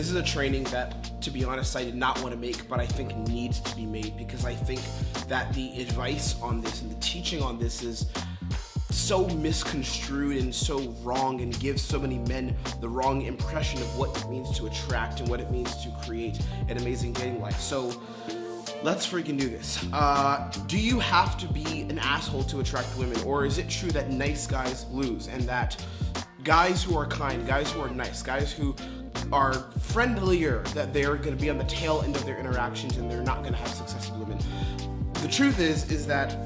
This is a training that, to be honest, I did not want to make, but I think needs to be made, because I think that the advice on this and the teaching on this is so misconstrued and so wrong, and gives so many men the wrong impression of what it means to attract and what it means to create an amazing dating life. So let's freaking do this. Do you have to be an asshole to attract women, or is it true that nice guys lose, and that guys who are kind, guys who are nice, guys who are friendlier, that they're going to be on the tail end of their interactions and they're not going to have success with women? The truth is that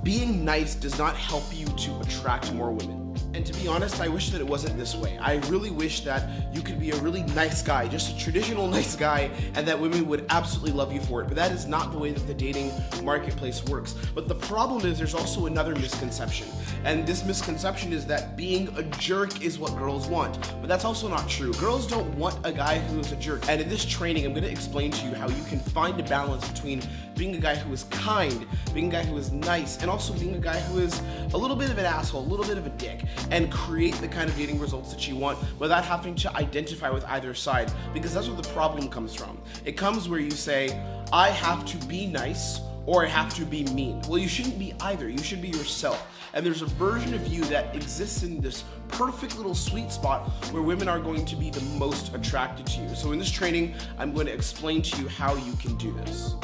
being nice does not help you to attract more women. And to be honest, I wish that it wasn't this way. I really wish that you could be a really nice guy, just a traditional nice guy, and that women would absolutely love you for it. But that is not the way that the dating marketplace works. But the problem is there's also another misconception. And this misconception is that being a jerk is what girls want. But that's also not true. Girls don't want a guy who is a jerk. And in this training, I'm going to explain to you how you can find a balance between being a guy who is kind, being a guy who is nice, and also being a guy who is a little bit of an asshole, a little bit of a dick, and create the kind of dating results that you want without having to identify with either side, because that's where the problem comes from. It comes where you say, I have to be nice or I have to be mean. Well, you shouldn't be either. You should be yourself. And there's a version of you that exists in this perfect little sweet spot where women are going to be the most attracted to you. So in this training, I'm going to explain to you how you can do this.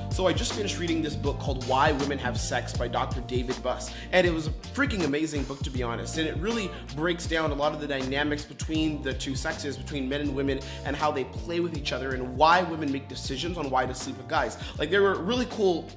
So I just finished reading this book called Why Women Have Sex by Dr. David Buss, and it was a freaking amazing book, to be honest, and it really breaks down a lot of the dynamics between the two sexes, between men and women, and how they play with each other, and why women make decisions on why to sleep with guys. Like, there were really cool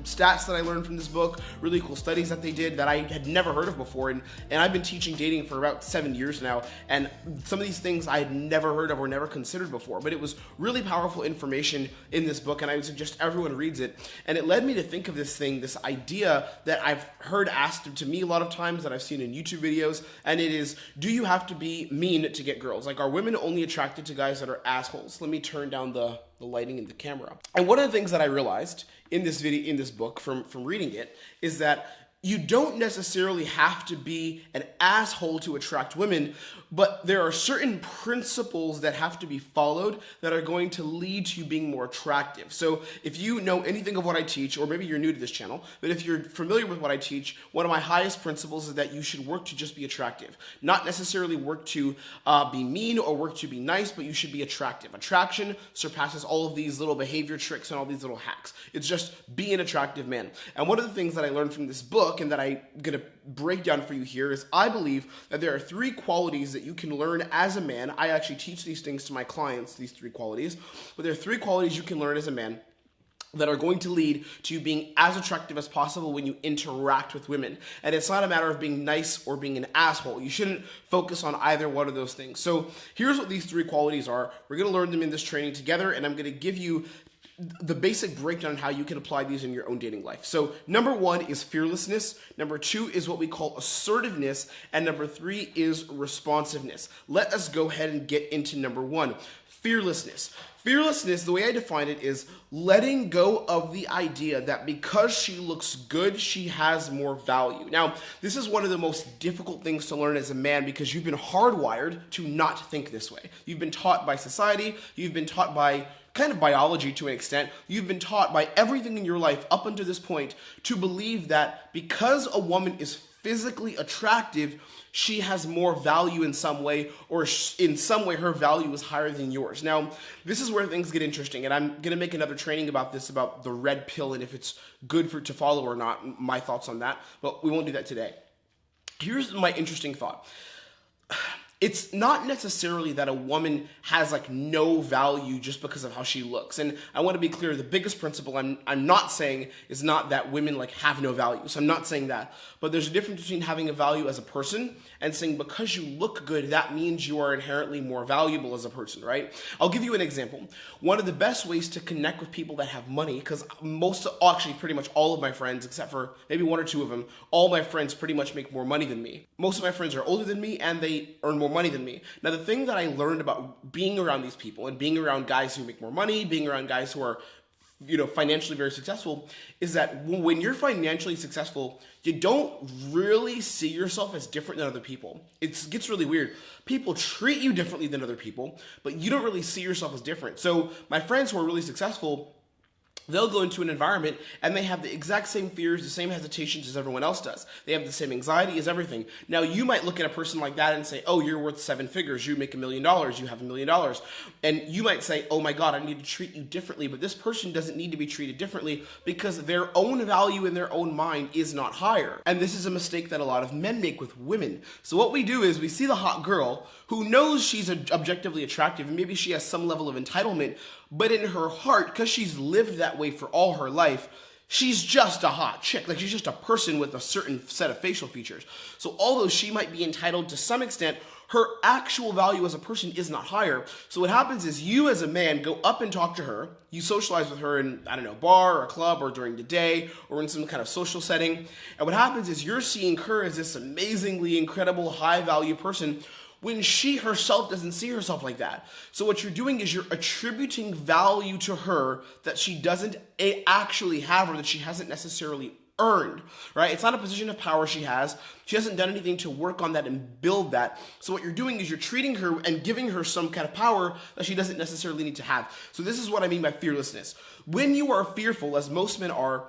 stats that I learned from this book, really cool studies that they did that I had never heard of before, and I've been teaching dating for about 7 years now, and some of these things I had never heard of or never considered before, but it was really powerful information in this book, and I would suggest everyone reads it. And it led me to think of this idea that I've heard asked to me a lot of times, that I've seen in YouTube videos, and it is, do you have to be mean to get girls? Like, are women only attracted to guys that are assholes? Let me turn down the lighting in the camera. And one of the things that I realized in this book from reading it is that you don't necessarily have to be an asshole to attract women, but there are certain principles that have to be followed that are going to lead to you being more attractive. So if you know anything of what I teach, or maybe you're new to this channel, but if you're familiar with what I teach, one of my highest principles is that you should work to just be attractive. Not necessarily work to be mean or work to be nice, but you should be attractive. Attraction surpasses all of these little behavior tricks and all these little hacks. It's just be an attractive man. And one of the things that I learned from this book, and that I'm going to break down for you here, is I believe that there are 3 qualities that you can learn as a man. I actually teach these things to my clients, these 3 qualities, but there are 3 qualities you can learn as a man that are going to lead to you being as attractive as possible when you interact with women. And it's not a matter of being nice or being an asshole. You shouldn't focus on either one of those things. So here's what these 3 qualities are. We're going to learn them in this training together, and I'm going to give you the basic breakdown on how you can apply these in your own dating life. So number 1 is fearlessness. Number 2 is what we call assertiveness. And number 3 is responsiveness. Let us go ahead and get into number 1, fearlessness. Fearlessness, the way I define it, is letting go of the idea that because she looks good, she has more value. Now, this is one of the most difficult things to learn as a man, because you've been hardwired to not think this way. You've been taught by society, you've been taught by kind of biology to an extent, you've been taught by everything in your life up until this point to believe that because a woman is physically attractive, she has more value in some way, or in some way her value is higher than yours. Now, this is where things get interesting, and I'm going to make another training about this, about the red pill and if it's good to follow or not, my thoughts on that, but we won't do that today. Here's my interesting thought. It's not necessarily that a woman has like no value just because of how she looks. And I want to be clear, the biggest principle I'm not saying is not that women like have no value. So I'm not saying that. But there's a difference between having a value as a person and saying because you look good, that means you are inherently more valuable as a person, right? I'll give you an example. One of the best ways to connect with people that have money, because actually pretty much all of my friends, except for maybe 1 or 2 of them, all my friends pretty much make more money than me. Most of my friends are older than me and they earn more money than me. Now, the thing that I learned about being around these people and being around guys who make more money, being around guys who are financially very successful, is that when you're financially successful, you don't really see yourself as different than other people. It gets really weird. People treat you differently than other people, but you don't really see yourself as different. So my friends who are really successful, they'll go into an environment and they have the exact same fears, the same hesitations as everyone else does. They have the same anxiety as everything. Now, you might look at a person like that and say, oh, you're worth 7 figures. You make $1 million. You have $1 million. And you might say, oh my God, I need to treat you differently. But this person doesn't need to be treated differently because their own value in their own mind is not higher. And this is a mistake that a lot of men make with women. So what we do is we see the hot girl who knows she's objectively attractive and maybe she has some level of entitlement, but in her heart, because she's lived that way for all her life, she's just a hot chick. Like, she's just a person with a certain set of facial features. So although she might be entitled to some extent, her actual value as a person is not higher. So what happens is you as a man go up and talk to her. You socialize with her in, I don't know, bar or a club or during the day or in some kind of social setting. And what happens is you're seeing her as this amazingly incredible high value person when she herself doesn't see herself like that. So what you're doing is you're attributing value to her that she doesn't actually have or that she hasn't necessarily earned, right? It's not a position of power she has. She hasn't done anything to work on that and build that. So what you're doing is you're treating her and giving her some kind of power that she doesn't necessarily need to have. So this is what I mean by fearlessness. When you are fearful, as most men are,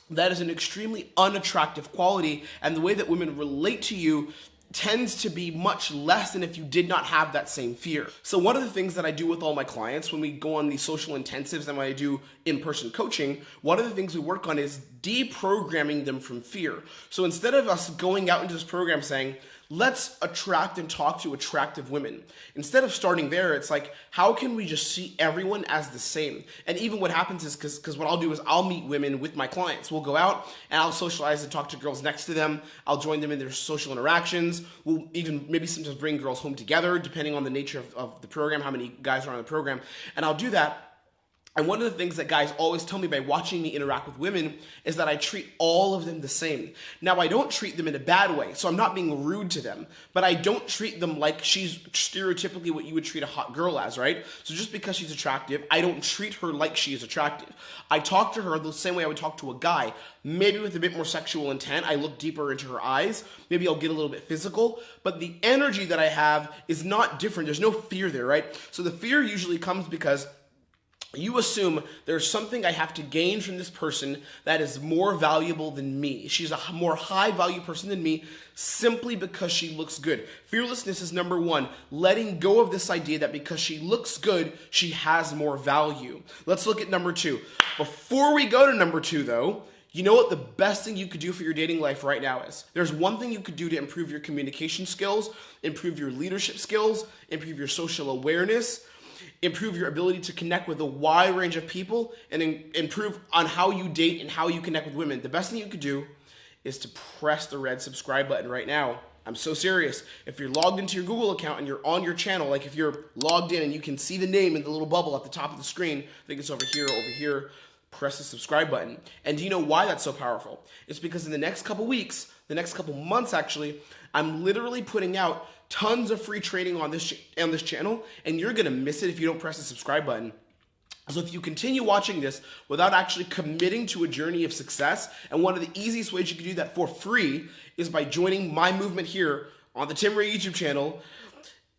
that is an extremely unattractive quality, and the way that women relate to you tends to be much less than if you did not have that same fear. So one of the things that I do with all my clients when we go on these social intensives and when I do in-person coaching, one of the things we work on is deprogramming them from fear. So instead of us going out into this program saying, let's attract and talk to attractive women, instead of starting there, it's like, how can we just see everyone as the same? And even what happens is, because what I'll do is I'll meet women with my clients. We'll go out and I'll socialize and talk to girls next to them. I'll join them in their social interactions. We'll even maybe sometimes bring girls home together, depending on the nature of the program, how many guys are on the program. And I'll do that. And one of the things that guys always tell me by watching me interact with women is that I treat all of them the same. Now, I don't treat them in a bad way, so I'm not being rude to them, but I don't treat them like she's stereotypically what you would treat a hot girl as, right? So just because she's attractive, I don't treat her like she is attractive. I talk to her the same way I would talk to a guy, maybe with a bit more sexual intent. I look deeper into her eyes. Maybe I'll get a little bit physical, but the energy that I have is not different. There's no fear there, right? So the fear usually comes because you assume there's something I have to gain from this person that is more valuable than me. She's a more high value person than me simply because she looks good. Fearlessness is number one, letting go of this idea that because she looks good, she has more value. Let's look at number two. Before we go to number two though, you know what the best thing you could do for your dating life right now is? There's one thing you could do to improve your communication skills, improve your leadership skills, improve your social awareness, improve your ability to connect with a wide range of people, and improve on how you date and how you connect with women. The best thing you could do is to press the red subscribe button right now. I'm so serious. If you're logged into your Google account and you're on your channel, like if you're logged in and you can see the name in the little bubble at the top of the screen, I think it's over here, press the subscribe button. And do you know why that's so powerful? It's because in the next couple weeks, the next couple months actually, I'm literally putting out tons of free training on this channel, and you're gonna miss it if you don't press the subscribe button. So if you continue watching this without actually committing to a journey of success, and one of the easiest ways you can do that for free is by joining my movement here on the Tim Ray YouTube channel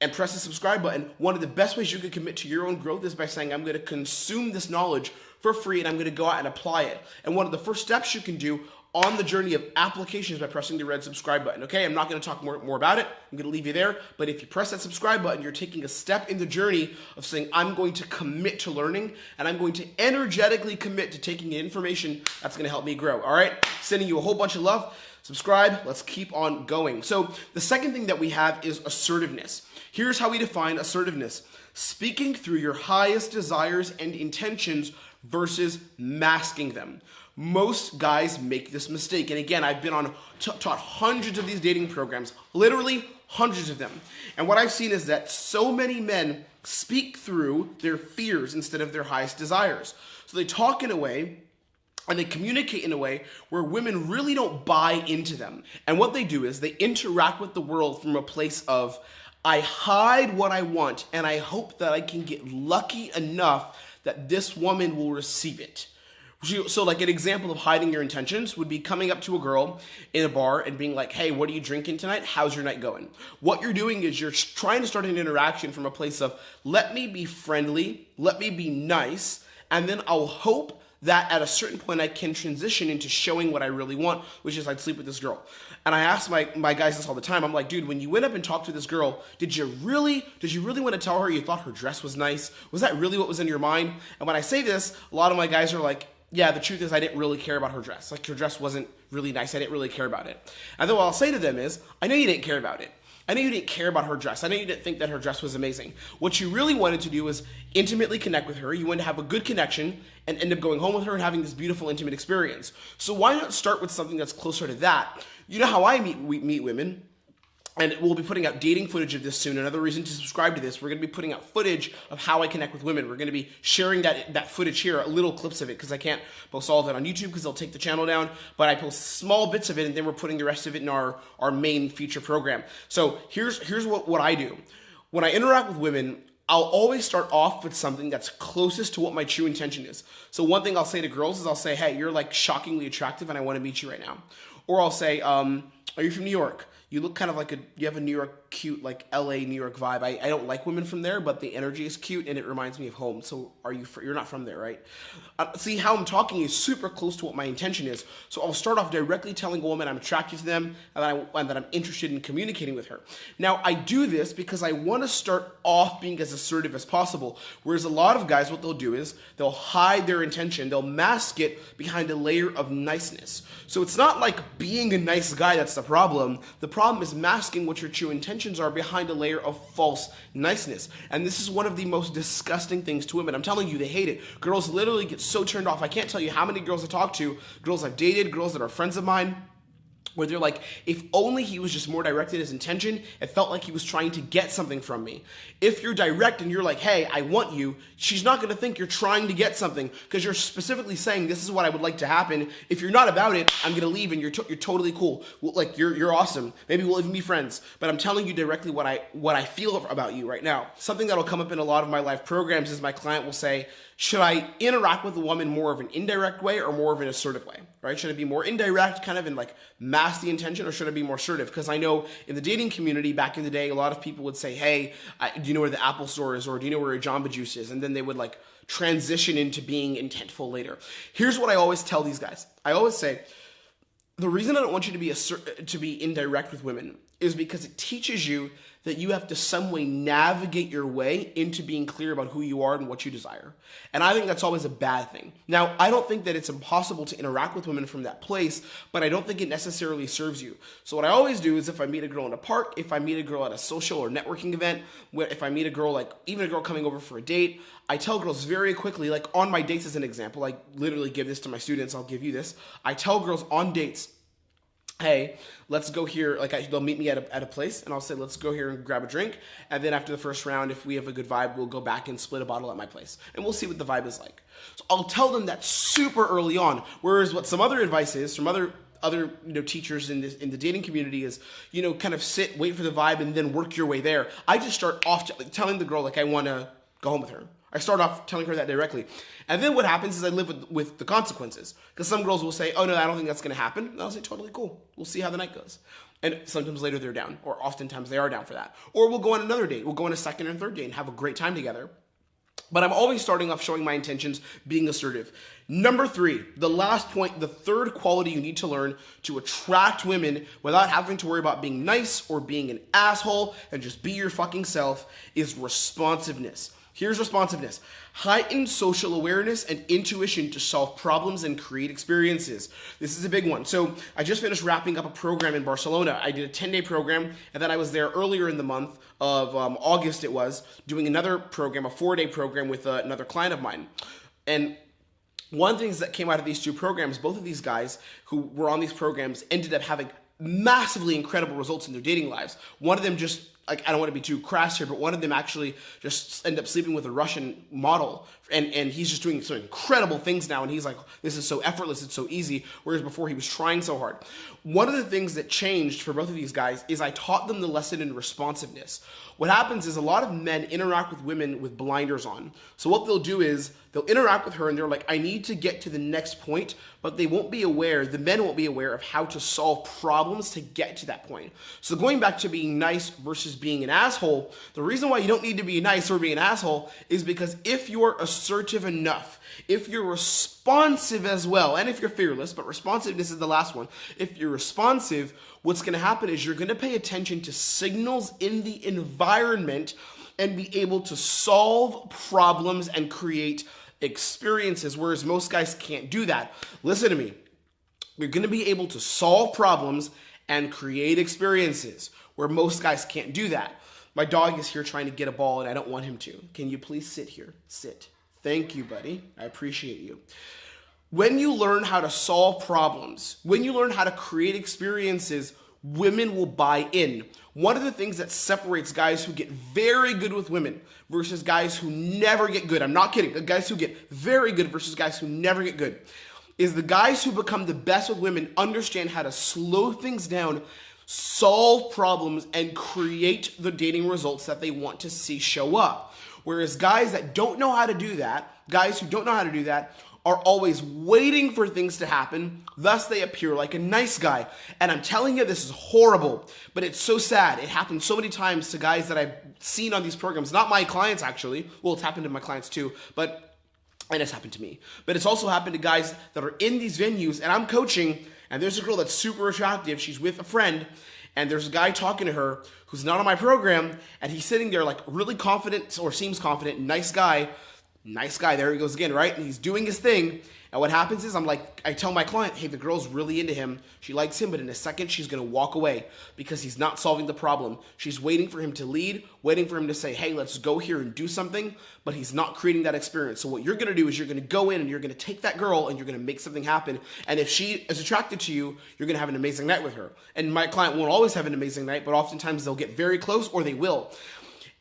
and press the subscribe button. One of the best ways you can commit to your own growth is by saying, I'm gonna consume this knowledge for free and I'm gonna go out and apply it. And one of the first steps you can do on the journey of applications by pressing the red subscribe button. Okay, I'm not going to talk more about it. I'm going to leave you there. But if you press that subscribe button, you're taking a step in the journey of saying, I'm going to commit to learning and I'm going to energetically commit to taking in information that's going to help me grow. All right, sending you a whole bunch of love. Subscribe. Let's keep on going. So the second thing that we have is assertiveness. Here's how we define assertiveness: speaking through your highest desires and intentions versus masking them. Most guys make this mistake. And again, I've been on taught hundreds of these dating programs, literally hundreds of them. And what I've seen is that so many men speak through their fears instead of their highest desires. So they talk in a way and they communicate in a way where women really don't buy into them. And what they do is they interact with the world from a place of, I hide what I want and I hope that I can get lucky enough that this woman will receive it. So like an example of hiding your intentions would be coming up to a girl in a bar and being like, hey, what are you drinking tonight? How's your night going? What you're doing is you're trying to start an interaction from a place of, let me be friendly, let me be nice, and then I'll hope that at a certain point I can transition into showing what I really want, which is I'd sleep with this girl. And I ask my guys this all the time. I'm like, dude, when you went up and talked to this girl, did you really want to tell her you thought her dress was nice? Was that really what was in your mind? And when I say this, a lot of my guys are like, yeah, the truth is I didn't really care about her dress. Like, her dress wasn't really nice. I didn't really care about it. And then what I'll say to them is, I know you didn't care about it. I know you didn't care about her dress. I know you didn't think that her dress was amazing. What you really wanted to do was intimately connect with her. You wanted to have a good connection and end up going home with her and having this beautiful, intimate experience. So why not start with something that's closer to that? You know how I meet women? And we'll be putting out dating footage of this soon. Another reason to subscribe to this, we're going to be putting out footage of how I connect with women. We're going to be sharing that footage here, little clips of it, because I can't post all of it on YouTube because they'll take the channel down. But I post small bits of it, and then we're putting the rest of it in our main feature program. So here's what I do. When I interact with women, I'll always start off with something that's closest to what my true intention is. So one thing I'll say to girls is I'll say, hey, you're like shockingly attractive, and I want to meet you right now. Or I'll say, are you from New York? You look kind of like you have a New York cute, like LA, New York vibe. I don't like women from there, but the energy is cute and it reminds me of home. So you're not from there, right? See how I'm talking is super close to what my intention is. So I'll start off directly telling a woman I'm attracted to them and that I'm interested in communicating with her. Now I do this because I want to start off being as assertive as possible. Whereas a lot of guys, what they'll do is they'll hide their intention. They'll mask it behind a layer of niceness. So it's not like being a nice guy that's the problem. The problem is masking what your true intentions are behind a layer of false niceness. And this is one of the most disgusting things to women. I'm telling you, they hate it. Girls literally get so turned off. I can't tell you how many girls I talk to, girls I've dated, girls that are friends of mine, where they're like, if only he was just more direct in his intention, it felt like he was trying to get something from me. If you're direct and you're like, hey, I want you, she's not going to think you're trying to get something because you're specifically saying this is what I would like to happen. If you're not about it, I'm going to leave and you're totally cool. Well, like, you're awesome. Maybe we'll even be friends. But I'm telling you directly what I feel about you right now. Something that'll come up in a lot of my live programs is my client will say, should I interact with a woman more of an indirect way or more of an assertive way, right? Should it be more indirect, kind of in like mask the intention, or should it be more assertive? Because I know in the dating community back in the day, a lot of people would say, hey, do you know where the Apple store is? Or do you know where Jamba Juice is? And then they would like transition into being intentful later. Here's what I always tell these guys. I always say, the reason I don't want you to be indirect with women is because it teaches you that you have to some way navigate your way into being clear about who you are and what you desire. And I think that's always a bad thing. Now, I don't think that it's impossible to interact with women from that place, but I don't think it necessarily serves you. So what I always do is if I meet a girl in a park, if I meet a girl at a social or networking event, if I meet a girl, like even a girl coming over for a date, I tell girls very quickly, like on my dates as an example, I literally give this to my students, I'll give you this. I tell girls on dates, hey, let's go here, they'll meet me at a place, and I'll say, let's go here and grab a drink, and then after the first round, if we have a good vibe, we'll go back and split a bottle at my place, and we'll see what the vibe is like. So I'll tell them that super early on, whereas what some other advice is from other teachers in the dating community is, kind of sit, wait for the vibe, and then work your way there. I just start off telling the girl, like, I want to go home with her. I start off telling her that directly. And then what happens is I live with the consequences. Because some girls will say, oh no, I don't think that's going to happen. And I'll say, totally cool. We'll see how the night goes. And sometimes later they're down. Or oftentimes they are down for that. Or we'll go on another date. We'll go on a second and third date and have a great time together. But I'm always starting off showing my intentions, being assertive. Number 3, the last point, the third quality you need to learn to attract women without having to worry about being nice or being an asshole and just be your fucking self is responsiveness. Here's responsiveness. Heightened social awareness and intuition to solve problems and create experiences. This is a big one. So I just finished wrapping up a program in Barcelona. I did a 10-day program, and then I was there earlier in the month of August, doing another program, a 4-day program with another client of mine. And one of the things that came out of these two programs, both of these guys who were on these programs ended up having massively incredible results in their dating lives. One of them just like, I don't want to be too crass here, but one of them actually just ended up sleeping with a Russian model, and he's just doing some incredible things now, and he's like, this is so effortless, it's so easy, whereas before he was trying so hard. One of the things that changed for both of these guys is I taught them the lesson in responsiveness. What happens is a lot of men interact with women with blinders on. So what they'll do is they'll interact with her and they're like, I need to get to the next point, but they won't be aware, the men won't be aware of how to solve problems to get to that point. So going back to being nice versus being an asshole, the reason why you don't need to be nice or be an asshole is because if you're assertive enough, if you're responsive as well, and if you're fearless, but responsiveness is the last one, if you're responsive, what's going to happen is you're going to pay attention to signals in the environment and be able to solve problems and create experiences, whereas most guys can't do that. Listen to me. You're going to be able to solve problems and create experiences, where most guys can't do that. My dog is here trying to get a ball and I don't want him to. Can you please sit here? Sit. Thank you, buddy. I appreciate you. When you learn how to solve problems, when you learn how to create experiences, women will buy in. One of the things that separates guys who get very good with women versus guys who never get good, I'm not kidding, the guys who get very good versus guys who never get good, is the guys who become the best with women understand how to slow things down, solve problems, and create the dating results that they want to see show up. Whereas guys that don't know how to do that, guys who don't know how to do that, are always waiting for things to happen, thus they appear like a nice guy. And I'm telling you, this is horrible, but it's so sad. It happens so many times to guys that I've seen on these programs, not my clients actually, well, it's happened to my clients too, and it's happened to me. But it's also happened to guys that are in these venues, and I'm coaching, and there's a girl that's super attractive, she's with a friend, and there's a guy talking to her who's not on my program, and he's sitting there like really confident, or seems confident, nice guy, there he goes again, right? And he's doing his thing, and what happens is I tell my client, hey, the girl's really into him, she likes him, but in a second she's gonna walk away because he's not solving the problem. She's waiting for him to lead, waiting for him to say, hey, let's go here and do something, but he's not creating that experience. So what you're gonna do is you're gonna go in and you're gonna take that girl and you're gonna make something happen, and if she is attracted to you, you're gonna have an amazing night with her. And my client won't always have an amazing night, but oftentimes they'll get very close, or they will.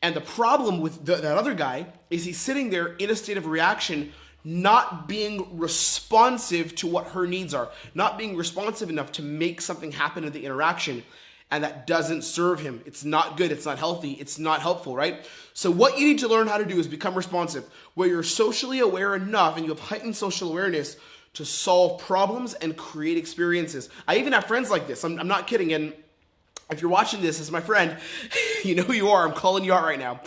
And the problem with that other guy is he's sitting there in a state of reaction, not being responsive to what her needs are, not being responsive enough to make something happen in the interaction. And that doesn't serve him. It's not good. It's not healthy. It's not helpful, right? So what you need to learn how to do is become responsive, where you're socially aware enough and you have heightened social awareness to solve problems and create experiences. I even have friends like this. I'm not kidding. And if you're watching this as my friend, you know who you are. I'm calling you out right now.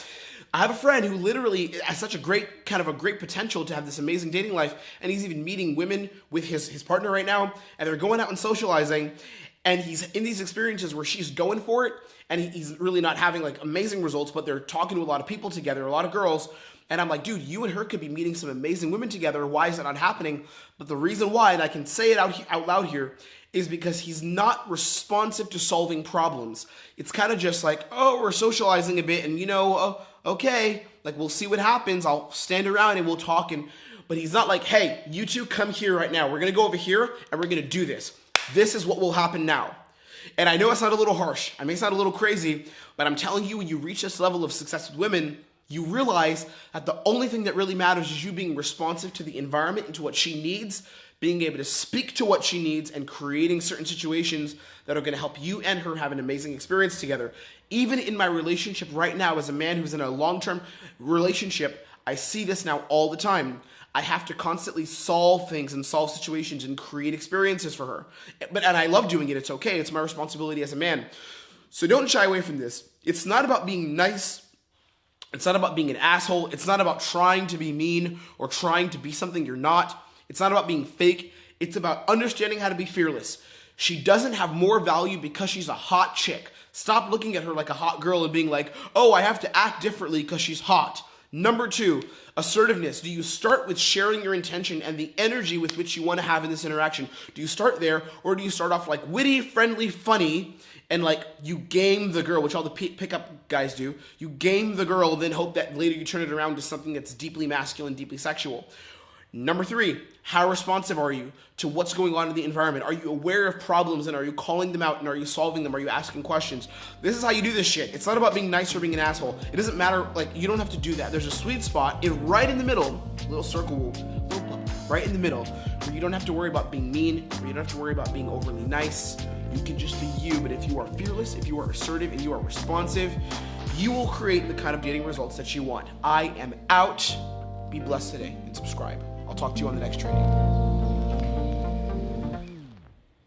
I have a friend who literally has such a great potential to have this amazing dating life, and he's even meeting women with his partner right now, and they're going out and socializing, and he's in these experiences where she's going for it, and he's really not having like amazing results, but they're talking to a lot of people together, a lot of girls, and I'm like, dude, you and her could be meeting some amazing women together. Why is it not happening? But the reason why, and I can say it out loud here, is because he's not responsive to solving problems. It's kind of just like, oh, we're socializing a bit, and okay, like we'll see what happens. I'll stand around and we'll talk. But he's not like, hey, you two come here right now. We're gonna go over here and we're gonna do this. This is what will happen now. And I know I sound a little harsh. I may sound a little crazy, but I'm telling you, when you reach this level of success with women, you realize that the only thing that really matters is you being responsive to the environment and to what she needs, being able to speak to what she needs, and creating certain situations that are going to help you and her have an amazing experience together. Even in my relationship right now, as a man who's in a long-term relationship, I see this now all the time. I have to constantly solve things and solve situations and create experiences for her. And I love doing it. It's okay. It's my responsibility as a man. So don't shy away from this. It's not about being nice. It's not about being an asshole. It's not about trying to be mean or trying to be something you're not. It's not about being fake. It's about understanding how to be fearless. She doesn't have more value because she's a hot chick. Stop looking at her like a hot girl and being like, oh, I have to act differently because she's hot. Number 2, assertiveness. Do you start with sharing your intention and the energy with which you want to have in this interaction? Do you start there, or do you start off like witty, friendly, funny, and like you game the girl, which all the pickup guys do? You game the girl, then hope that later you turn it around to something that's deeply masculine, deeply sexual. Number 3, how responsive are you to what's going on in the environment? Are you aware of problems, and are you calling them out, and are you solving them? Are you asking questions? This is how you do this shit. It's not about being nice or being an asshole. It doesn't matter, like, you don't have to do that. There's a sweet spot right in the middle, little circle, right in the middle, where you don't have to worry about being mean, where you don't have to worry about being overly nice. You can just be you, but if you are fearless, if you are assertive, and you are responsive, you will create the kind of dating results that you want. I am out. Be blessed today and subscribe. I'll talk to you on the next training.